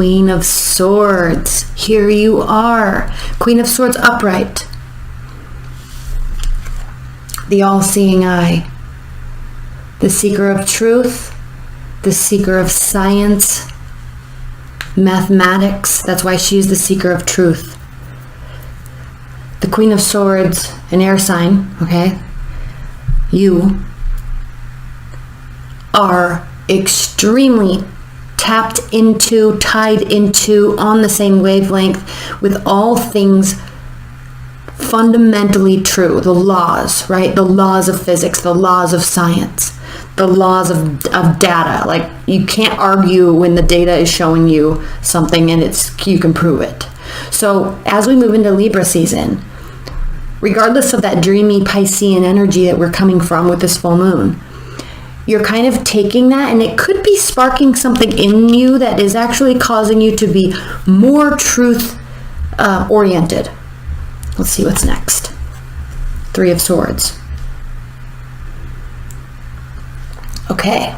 Queen of Swords. Here you are. Queen of Swords upright. The all-seeing eye. The seeker of truth. The seeker of science. Mathematics. That's why she is the seeker of truth. The Queen of Swords, an air sign, okay? You are extremely tapped into, tied into, on the same wavelength with all things fundamentally true. The laws, right? The laws of physics, the laws of science, the laws of data. Like, you can't argue when the data is showing you something and you can prove it. So as we move into Libra season, regardless of that dreamy Piscean energy that we're coming from with this full moon, you're kind of taking that, and it could be sparking something in you that is actually causing you to be more truth oriented. Let's see what's next. Three of Swords. Okay.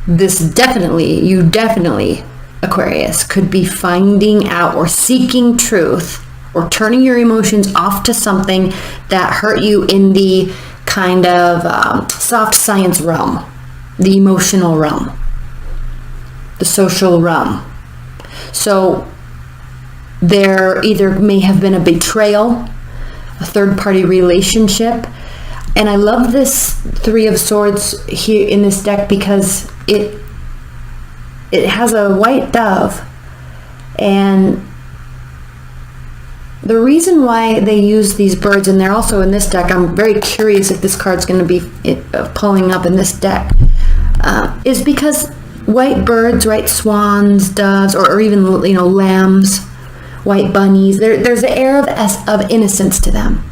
You definitely, Aquarius, could be finding out or seeking truth or turning your emotions off to something that hurt you in the kind of soft science realm, the emotional realm, the social realm. So there either may have been a betrayal, a third-party relationship. And I love this Three of Swords here in this deck because it has a white dove, and the reason why they use these birds, and they're also in this deck, I'm very curious if this card's going to be pulling up in this deck, is because white birds, right, swans, doves, or even, lambs, white bunnies, there's an air of innocence to them.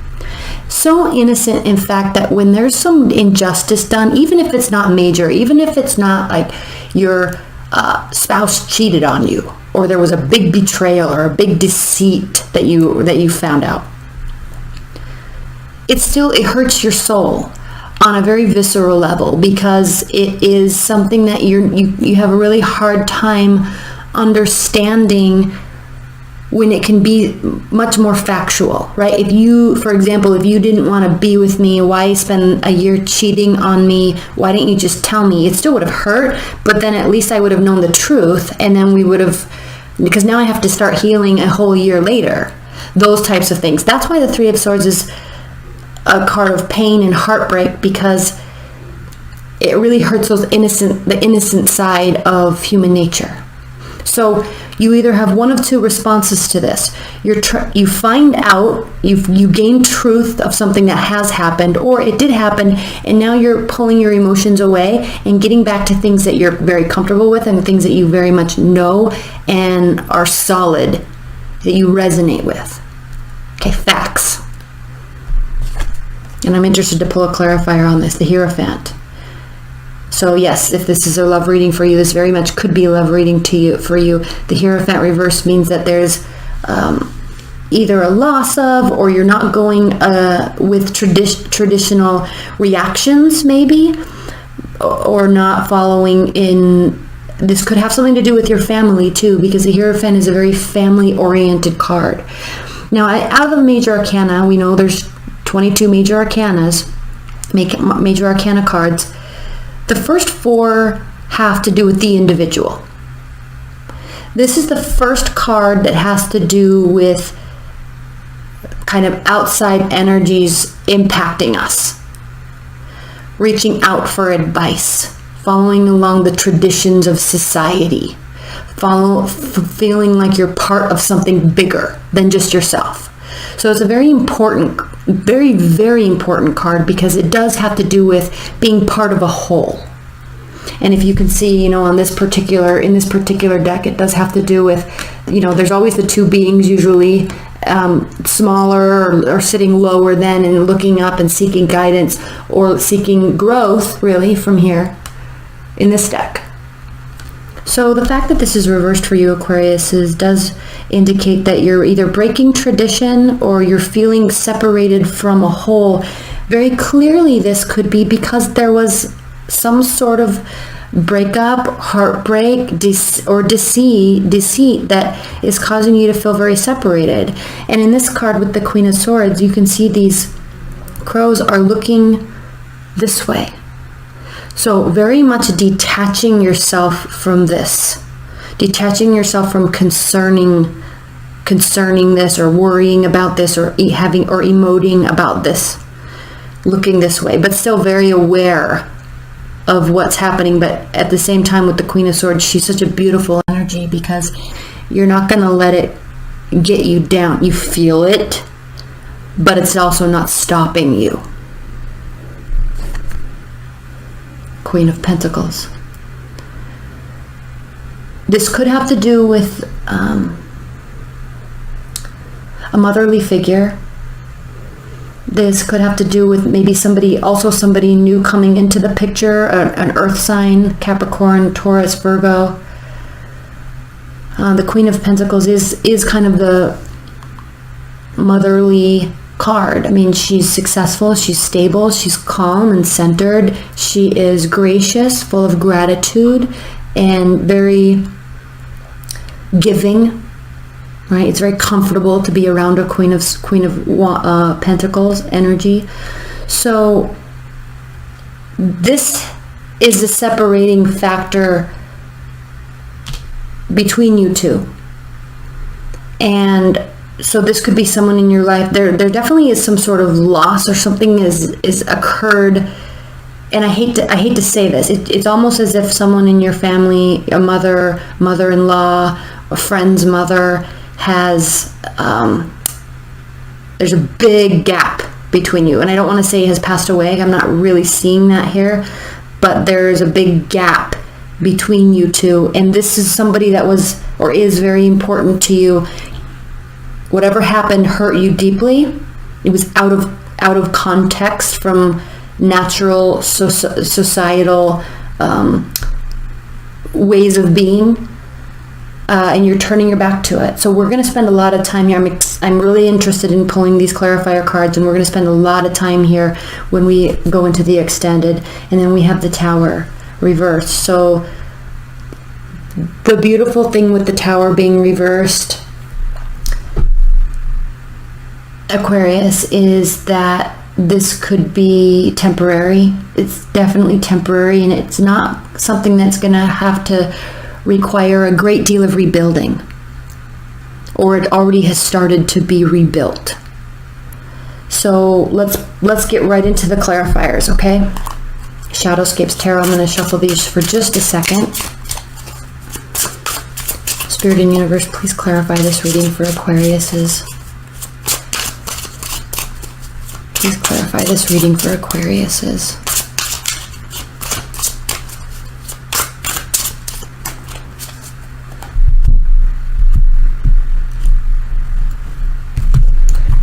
So innocent, in fact, that when there's some injustice done, even if it's not major, even if it's not like your spouse cheated on you, or there was a big betrayal or a big deceit that you found out, it hurts your soul on a very visceral level, because it is something that you have a really hard time understanding when it can be much more factual, right? If you, for example, if you didn't want to be with me, why spend a year cheating on me? Why didn't you just tell me? It still would have hurt, but then at least I would have known the truth, and then we would have, because now I have to start healing a whole year later. Those types of things. That's why the Three of Swords is a card of pain and heartbreak, because it really hurts the innocent side of human nature. So you either have one of two responses to this. You find out, you gain truth of something that has happened, or it did happen, and now you're pulling your emotions away and getting back to things that you're very comfortable with and things that you very much know and are solid, that you resonate with. Okay, facts. And I'm interested to pull a clarifier on this, the Hierophant. So yes, if this is a love reading for you, this very much could be a love reading for you. The Hierophant reverse means that there's either a loss of, or you're not going with traditional reactions, maybe, or not following in. This could have something to do with your family too, because the Hierophant is a very family-oriented card. Now, out of the major arcana, we know there's 22 major arcanas, major arcana cards. The first 4 have to do with the individual. This is the first card that has to do with kind of outside energies impacting us. Reaching out for advice, following along the traditions of society, feeling like you're part of something bigger than just yourself. So it's a very important, very, very important card, because it does have to do with being part of a whole. And if you can see, in this particular deck, it does have to do with, there's always the two beings usually, smaller or sitting lower than, and looking up and seeking guidance or seeking growth, really, from here in this deck. So the fact that this is reversed for you, Aquarius, does indicate that you're either breaking tradition or you're feeling separated from a whole. Very clearly, this could be because there was some sort of breakup, heartbreak, or deceit that is causing you to feel very separated. And in this card with the Queen of Swords, you can see these crows are looking this way. So very much detaching yourself from this, detaching yourself from concerning this, or worrying about this, or emoting about this, looking this way, but still very aware of what's happening. But at the same time, with the Queen of Swords, she's such a beautiful energy, because you're not going to let it get you down. You feel it, but it's also not stopping you. Queen of Pentacles. This could have to do with a motherly figure. This could have to do with maybe somebody new coming into the picture, an earth sign, Capricorn, Taurus, Virgo. The Queen of Pentacles is kind of the motherly card. I mean, she's successful, she's stable, she's calm and centered. She is gracious, full of gratitude, and very giving. Right? It's very comfortable to be around a Queen of Pentacles energy. So this is a separating factor between you two. And so this could be someone in your life. There definitely is some sort of loss, or something is occurred. And I hate to say this. It's almost as if someone in your family, a mother-in-law, a friend's mother, has there's a big gap between you. And I don't want to say has passed away. I'm not really seeing that here, but there's a big gap between you two. And this is somebody that was or is very important to you. Whatever happened hurt you deeply. It was out of context from natural societal ways of being. And you're turning your back to it. So we're going to spend a lot of time here. I'm really interested in pulling these clarifier cards, and we're going to spend a lot of time here when we go into the extended. And then we have the Tower reversed. So the beautiful thing with the Tower being reversed, Aquarius, is that this could be temporary. It's definitely temporary, and it's not something that's going to have to require a great deal of rebuilding, or it already has started to be rebuilt. So let's get right into the clarifiers, okay? Shadowscapes Tarot. I'm going to shuffle these for just a second. Spirit and Universe, please clarify this reading for Aquariuses. Please clarify this reading for Aquariuses.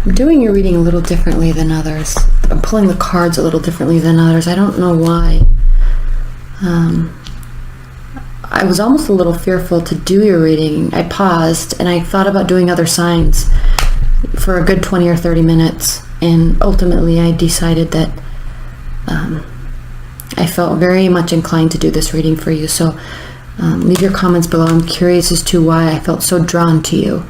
I'm doing your reading a little differently than others. I'm pulling the cards a little differently than others. I don't know why. I was almost a little fearful to do your reading. I paused and I thought about doing other signs for a good 20 or 30 minutes. And ultimately I decided that I felt very much inclined to do this reading for you. So leave your comments below. I'm curious as to why I felt so drawn to you.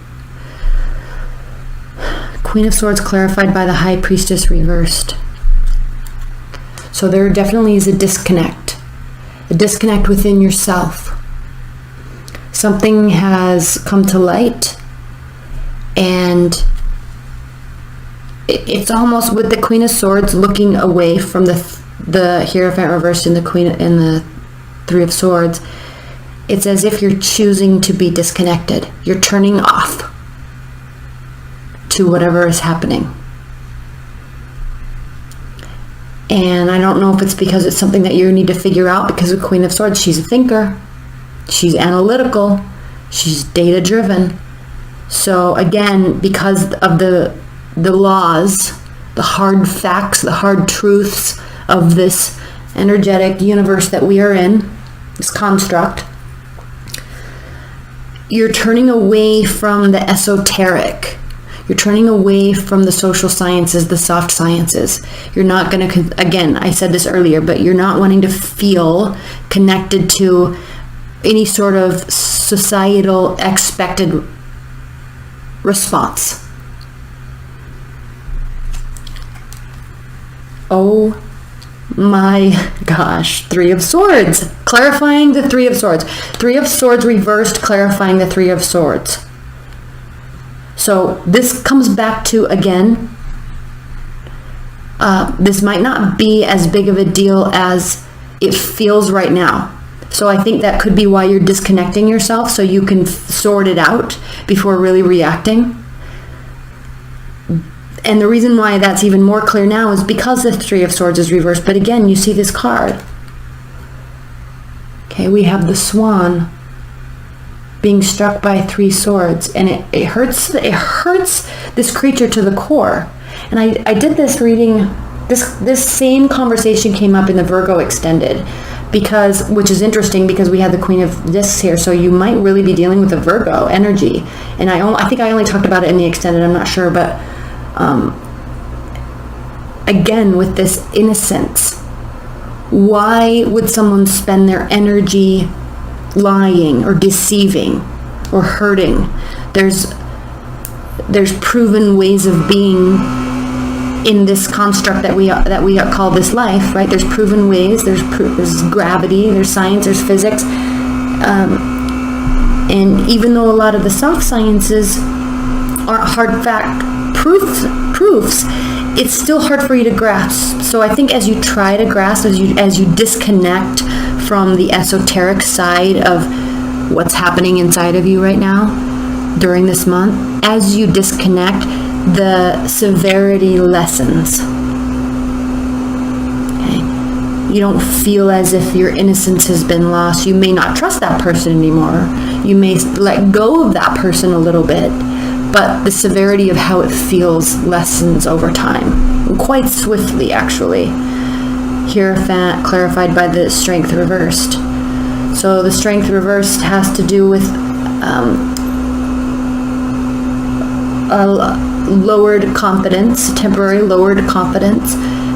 Queen of Swords clarified by the High Priestess reversed. So there definitely is a disconnect within yourself. Something has come to light, and it's almost with the Queen of Swords looking away from the Hierophant reversed and the Three of Swords. It's as if you're choosing to be disconnected. You're turning off to whatever is happening. And I don't know if it's because it's something that you need to figure out, because the Queen of Swords, she's a thinker, she's analytical, she's data driven. So again, because of the laws, the hard facts, the hard truths of this energetic universe that we are in, this construct, you're turning away from the esoteric. You're turning away from the social sciences, the soft sciences. You're not going to, again, I said this earlier, but you're not wanting to feel connected to any sort of societal expected response. Oh my gosh, Three of Swords. Clarifying the Three of Swords. Three of Swords reversed, clarifying the Three of Swords. So this comes back to, again, this might not be as big of a deal as it feels right now. So I think that could be why you're disconnecting yourself, so you can sort it out before really reacting. And the reason why that's even more clear now is because the Three of Swords is reversed. But again, you see this card. Okay, we have the Swan being struck by three swords, and it hurts this creature to the core. And I did this reading, this same conversation came up in the Virgo extended, which is interesting because we had the Queen of Discs here, so you might really be dealing with a Virgo energy. And I think I only talked about it in the extended, I'm not sure, but again, with this innocence, why would someone spend their energy lying or deceiving or hurting? There's proven ways of being in this construct that we call this life, right? There's proven ways. There's gravity. There's science. There's physics. And even though a lot of the soft sciences aren't hard fact proofs, it's still hard for you to grasp. So I think as you try to grasp, as you disconnect from the esoteric side of what's happening inside of you right now during this month, as you disconnect, the severity lessens. Okay? You don't feel as if your innocence has been lost. You may not trust that person anymore. You may let go of that person a little bit, but the severity of how it feels lessens over time, quite swiftly actually. Hierophant clarified by the Strength reversed. So the Strength reversed has to do with a lowered confidence, temporary lowered confidence,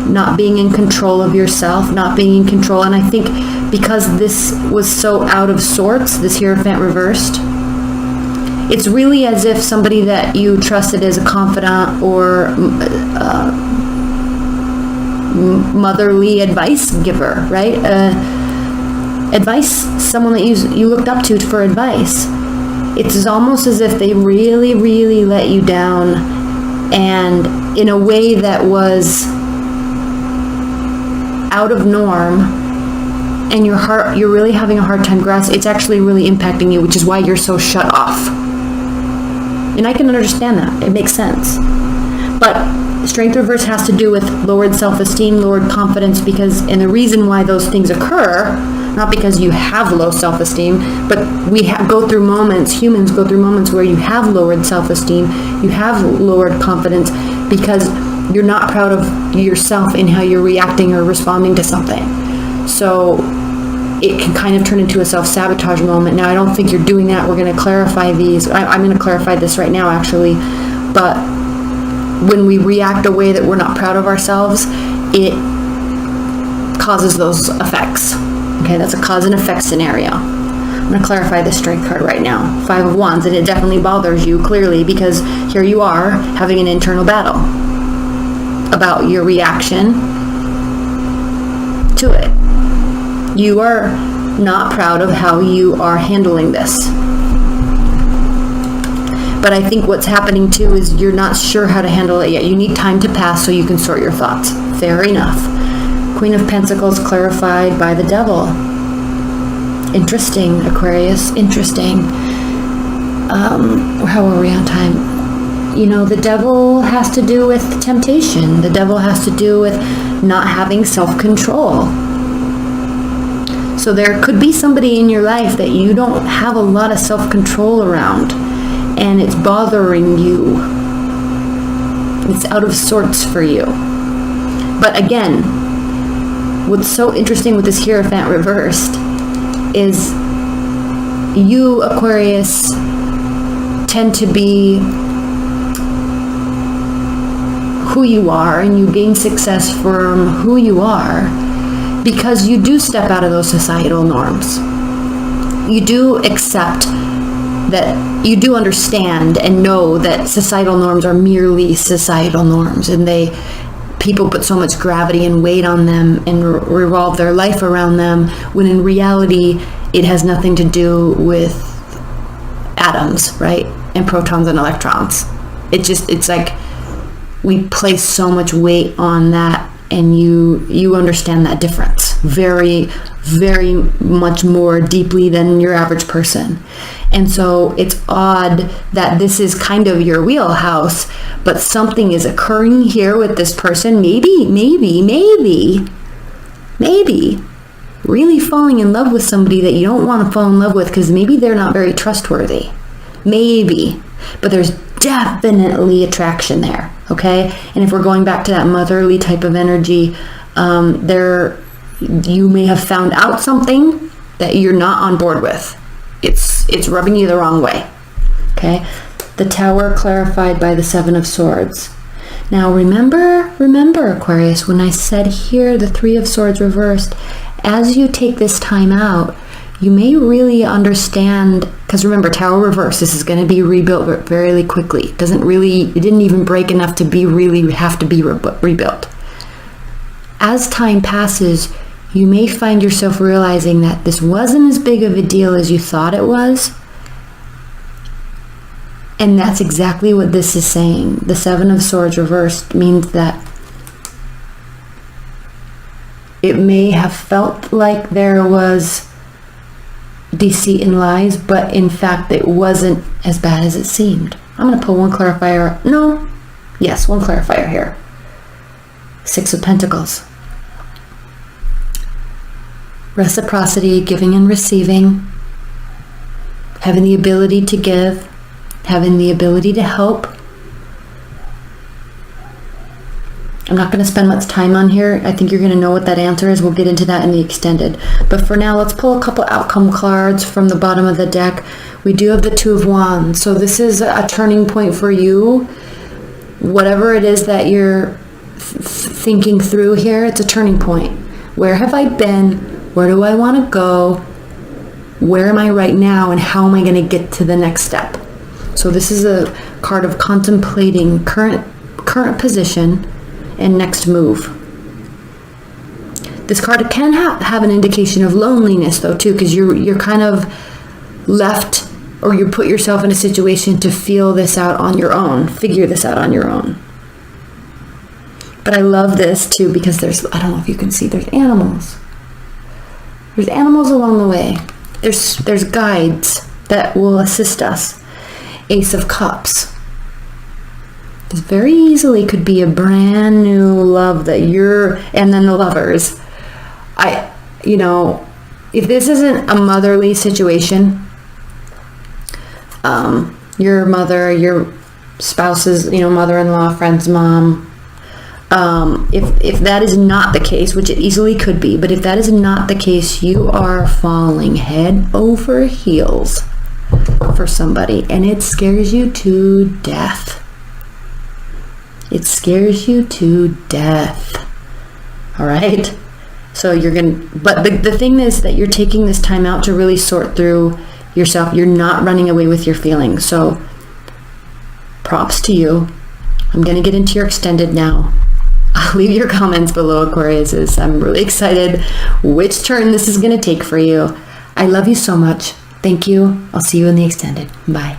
not being in control of yourself, not being in control. And I think because this was so out of sorts, this Hierophant reversed, it's really as if somebody that you trusted as a confidant or motherly advice giver, right? Someone that you looked up to for advice. It's almost as if they really, really let you down, and in a way that was out of norm, and you're really having a hard time grasping. It's actually really impacting you, which is why you're so shut off. And I can understand that. It makes sense. But Strength reverse has to do with lowered self-esteem, lowered confidence, and the reason why those things occur, not because you have low self-esteem, but humans go through moments where you have lowered self-esteem, you have lowered confidence, because you're not proud of yourself in how you're reacting or responding to something. So it can kind of turn into a self-sabotage moment. Now, I don't think you're doing that. We're going to clarify these. I'm going to clarify this right now, actually. But when we react a way that we're not proud of ourselves, it causes those effects. Okay, that's a cause and effect scenario. I'm going to clarify the Strength card right now. 5 of Wands, and it definitely bothers you, clearly, because here you are having an internal battle about your reaction to it. You are not proud of how you are handling this. But I think what's happening too is you're not sure how to handle it yet. You need time to pass so you can sort your thoughts. Fair enough. Queen of Pentacles clarified by the Devil. Interesting, Aquarius. Interesting. How are we on time? You know, the Devil has to do with temptation. The Devil has to do with not having self-control. So there could be somebody in your life that you don't have a lot of self-control around, and it's bothering you. It's out of sorts for you. But again, what's so interesting with this Hierophant reversed is you, Aquarius, tend to be who you are and you gain success from who you are, because you do step out of those societal norms. You do accept that, you do understand and know that societal norms are merely societal norms, and people put so much gravity and weight on them and revolve their life around them, when in reality it has nothing to do with atoms, right? And protons and electrons. It's like we place so much weight on that, and you understand that difference very, very much more deeply than your average person. And so it's odd that this is kind of your wheelhouse, but something is occurring here with this person, maybe really falling in love with somebody that you don't want to fall in love with, because maybe they're not very trustworthy. Maybe. But there's definitely attraction there, okay? And if we're going back to that motherly type of energy, you may have found out something that you're not on board with. It's rubbing you the wrong way, okay? The Tower clarified by the Seven of Swords. Now remember, Aquarius, when I said here the Three of Swords reversed, as you take this time out, you may really understand, because remember, Tower reversed, this is going to be rebuilt very quickly. It didn't even break enough to have to be rebuilt. As time passes, you may find yourself realizing that this wasn't as big of a deal as you thought it was. And that's exactly what this is saying. The Seven of Swords reversed means that it may have felt like there was deceit and lies, but in fact it wasn't as bad as it seemed. I'm going to pull one clarifier. One clarifier here. Six of Pentacles. Reciprocity, giving and receiving, having the ability to give, having the ability to help. I'm not going to spend much time on here. I think you're going to know what that answer is. We'll get into that in the extended. But for now, let's pull a couple outcome cards from the bottom of the deck. We do have the Two of Wands. So this is a turning point for you. Whatever it is that you're thinking through here, it's a turning point. Where have I been? Where do I want to go? Where am I right now? And how am I going to get to the next step? So this is a card of contemplating current position and next move. This card can have an indication of loneliness though too, because you're kind of left, or you put yourself in a situation to feel this out on your own, figure this out on your own. But I love this too, because I don't know if you can see, there's animals. There's animals along the way. There's guides that will assist us. Ace of Cups. This very easily could be a brand new love that and then the lovers. If this isn't a motherly situation, your mother, your spouse's, mother-in-law, friend's mom, if that is not the case, which it easily could be, but if that is not the case, you are falling head over heels for somebody, and it scares you to death. It scares you to death. All right? So but the thing is that you're taking this time out to really sort through yourself. You're not running away with your feelings. So props to you. I'm going to get into your extended now. I'll leave your comments below, Aquariuses. I'm really excited which turn this is going to take for you. I love you so much. Thank you. I'll see you in the extended. Bye.